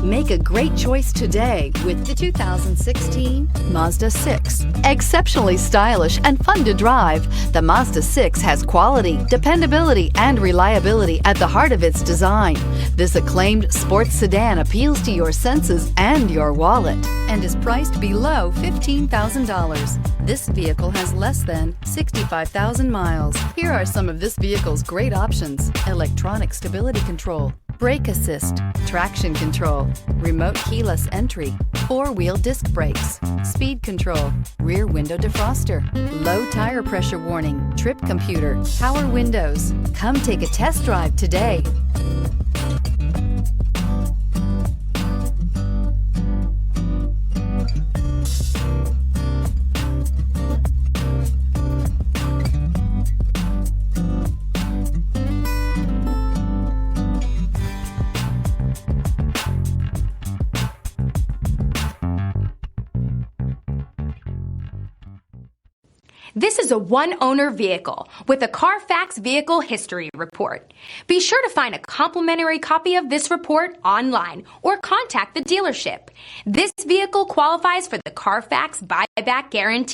Make a great choice today with the 2016 Mazda 6. Exceptionally stylish and fun to drive, the Mazda 6 has quality, dependability, and reliability at the heart of its design. This acclaimed sports sedan appeals to your senses and your wallet and is priced below $15,000. This vehicle has less than 65,000 miles. Here are some of this vehicle's great options: electronic stability control, brake assist, traction control, remote keyless entry, four-wheel disc brakes, speed control, rear window defroster, low tire pressure warning, trip computer, power windows. Come take a test drive today. This is a one-owner vehicle with a Carfax Vehicle History Report. Be sure to find a complimentary copy of this report online or contact the dealership. This vehicle qualifies for the Carfax Buyback Guarantee.